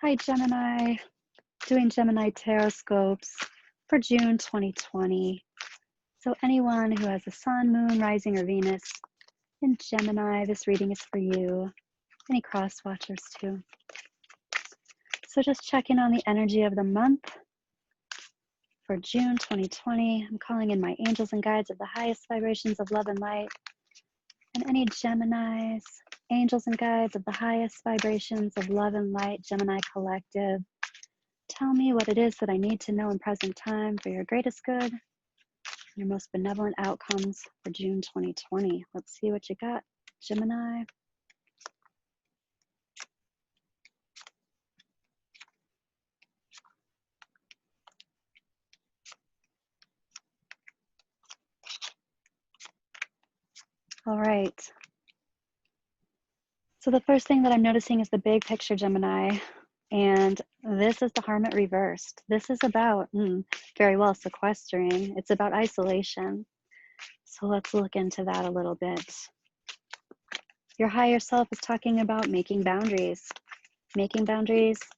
Hi, Gemini. Doing Gemini Tarotscopes for June 2020. So anyone who has a sun, moon, rising, or Venus in Gemini, this reading is for you. Any cross watchers too. So just checking on the energy of the month for June 2020. I'm calling in my angels and guides of the highest vibrations of love and light. And any Geminis, angels and guides of the highest vibrations of love and light, Gemini Collective. Tell me what it is that I need to know in present time for your greatest good, your most benevolent outcomes for June 2020. Let's see what you got, Gemini. All right. So the first thing that I'm noticing is the big picture, Gemini. And this is the Hermit reversed. This is about, very well, sequestering. It's about isolation. So let's look into that a little bit. Your higher self is talking about making boundaries,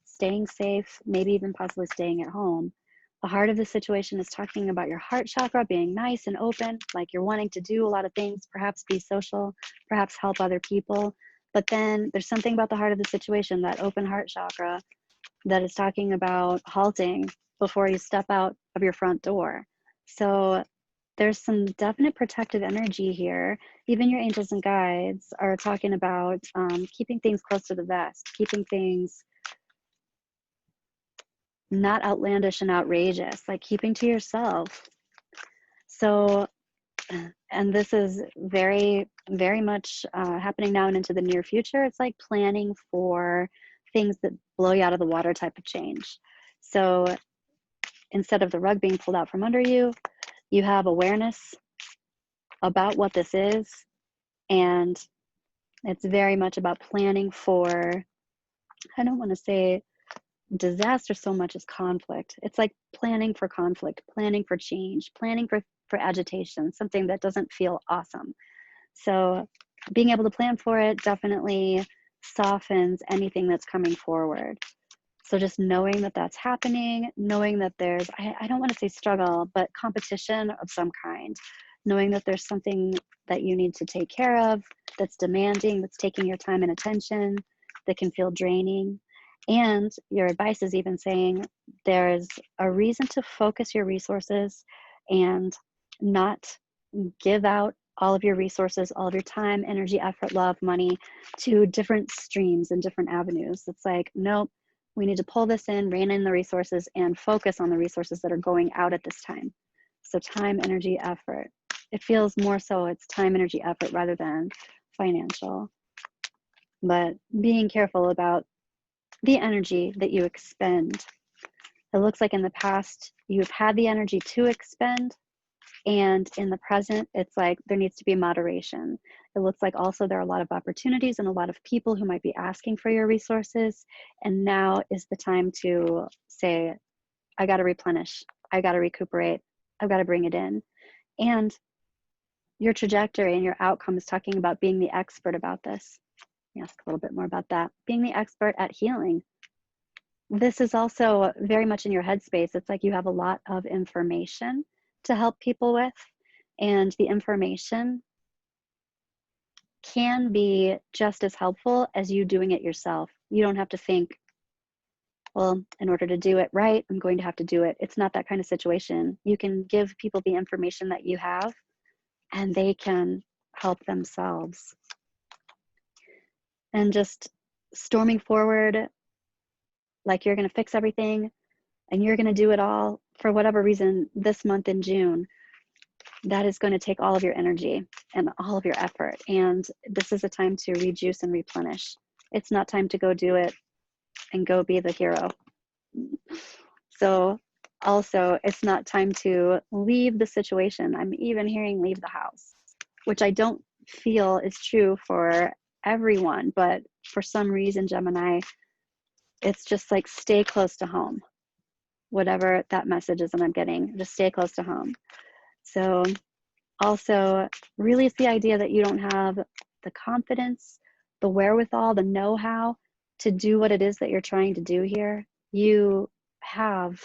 staying safe, maybe even possibly staying at home. The heart of the situation is talking about your heart chakra being nice and open, like you're wanting to do a lot of things, perhaps be social, perhaps help other people. But then there's something about the heart of the situation, that open heart chakra, that is talking about halting before you step out of your front door. So there's some definite protective energy here. Even your angels and guides are talking about keeping things close to the vest, keeping things not outlandish and outrageous, like keeping to yourself. So, and this is very, very much happening now and into the near future. It's like planning for things that blow you out of the water type of change. So instead of the rug being pulled out from under you, you have awareness about what this is. And it's very much about planning for, I don't want to say disaster so much as conflict. It's like planning for conflict, planning for change, planning for agitation, something that doesn't feel awesome. So being able to plan for it definitely softens anything that's coming forward. So just knowing that that's happening, knowing that there's, I don't want to say struggle, but competition of some kind, knowing that there's something that you need to take care of, that's demanding, that's taking your time and attention, that can feel draining. And your advice is even saying there's a reason to focus your resources and not give out all of your resources, all of your time, energy, effort, love, money to different streams and different avenues. It's like, nope, we need to pull this in, rein in the resources, and focus on the resources that are going out at this time. So time, energy, effort. It feels more so it's time, energy, effort rather than financial. But being careful about the energy that you expend. It looks like in the past, you've had the energy to expend, and in the present, it's like there needs to be moderation. It looks like also there are a lot of opportunities and a lot of people who might be asking for your resources. And now is the time to say, I got to replenish, I got to recuperate, I've got to bring it in. And your trajectory and your outcome is talking about being the expert about this. Let me ask a little bit more about that. Being the expert at healing. This is also very much in your headspace. It's like you have a lot of information to help people with, and the information can be just as helpful as you doing it yourself. You don't have to think, well, in order to do it right, I'm going to have to do it. It's not that kind of situation. You can give people the information that you have, and they can help themselves. And just storming forward like you're going to fix everything and you're going to do it all for whatever reason this month in June, that is going to take all of your energy and all of your effort. And this is a time to rejuice and replenish. It's not time to go do it and go be the hero. So also, it's not time to leave the situation. I'm even hearing leave the house, which I don't feel is true for everyone, but for some reason, Gemini, it's just like stay close to home. Whatever that message is that I'm getting, just stay close to home. So also release the idea that you don't have the confidence, the wherewithal, the know-how to do what it is that you're trying to do here, you have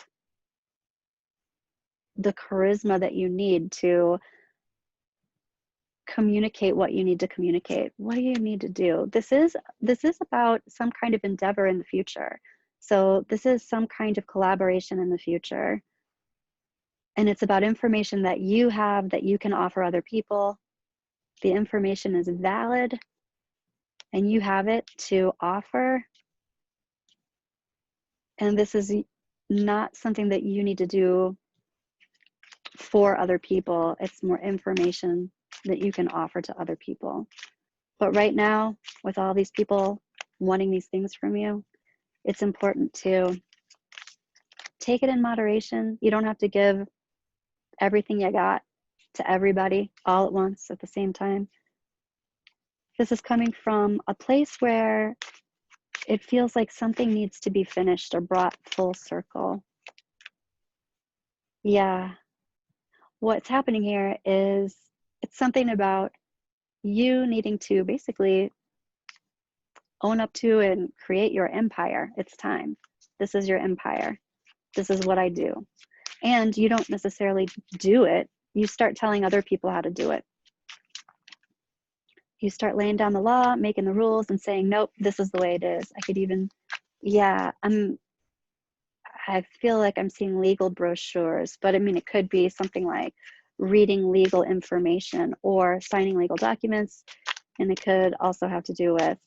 the charisma that you need to communicate what you need to communicate. What do you need to do? This is about some kind of endeavor in the future. So this is some kind of collaboration in the future. And it's about information that you have that you can offer other people. The information is valid and you have it to offer. And this is not something that you need to do for other people. It's more information that you can offer to other people. But right now, with all these people wanting these things from you, it's important to take it in moderation. You don't have to give everything you got to everybody all at once at the same time. This is coming from a place where it feels like something needs to be finished or brought full circle. Yeah. What's happening here is it's something about you needing to basically own up to and create your empire. It's time. This is your empire. This is what I do. And you don't necessarily do it. You start telling other people how to do it. You start laying down the law, making the rules, and saying, nope, this is the way it is. I could even, yeah, I feel like I'm seeing legal brochures, but I mean, it could be something like reading legal information or signing legal documents. And it could also have to do with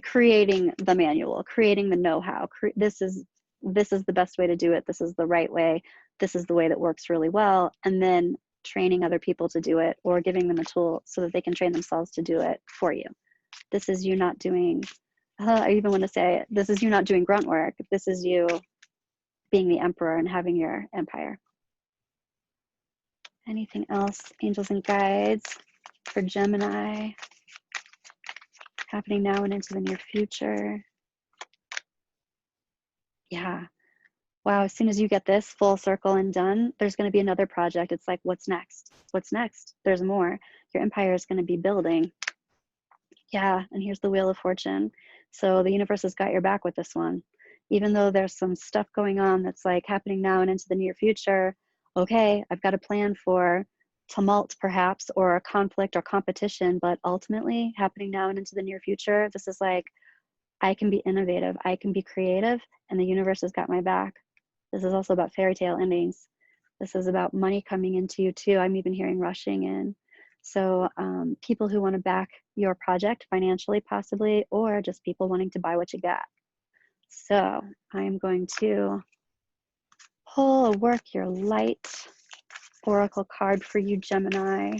creating the manual, creating the know-how. This is the best way to do it. This is the right way. This is the way that works really well. And then training other people to do it or giving them a tool so that they can train themselves to do it for you. This is you not doing, I even want to say, this is you not doing grunt work. This is you being the emperor and having your empire. Anything else, angels and guides, for Gemini, happening now and into the near future? Yeah. Wow, as soon as you get this full circle and done, there's going to be another project. It's like, what's next? What's next? There's more. Your empire is going to be building. Yeah, and here's the Wheel of Fortune. So the universe has got your back with this one. Even though there's some stuff going on that's like happening now and into the near future, okay, I've got a plan for tumult perhaps, or a conflict or competition, but ultimately happening now and into the near future, this is like, I can be innovative, I can be creative, and the universe has got my back. This is also about fairy tale endings. This is about money coming into you too. I'm even hearing rushing in. So people who want to back your project financially possibly, or just people wanting to buy what you got. So I am going to pull a Work Your Light oracle card for you, Gemini.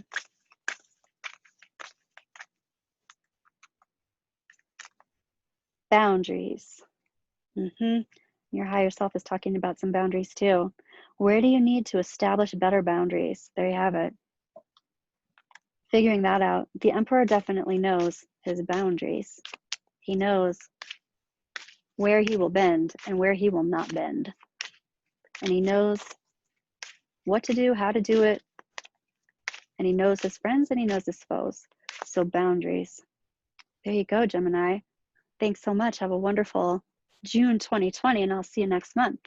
Boundaries. Your higher self is talking about some boundaries too. Where do you need to establish better boundaries? There you have it. Figuring that out. The Emperor definitely knows his boundaries. He knows where he will bend and where he will not bend. And he knows what to do, how to do it. And he knows his friends and he knows his foes. So boundaries. There you go, Gemini. Thanks so much. Have a wonderful June 2020, and I'll see you next month.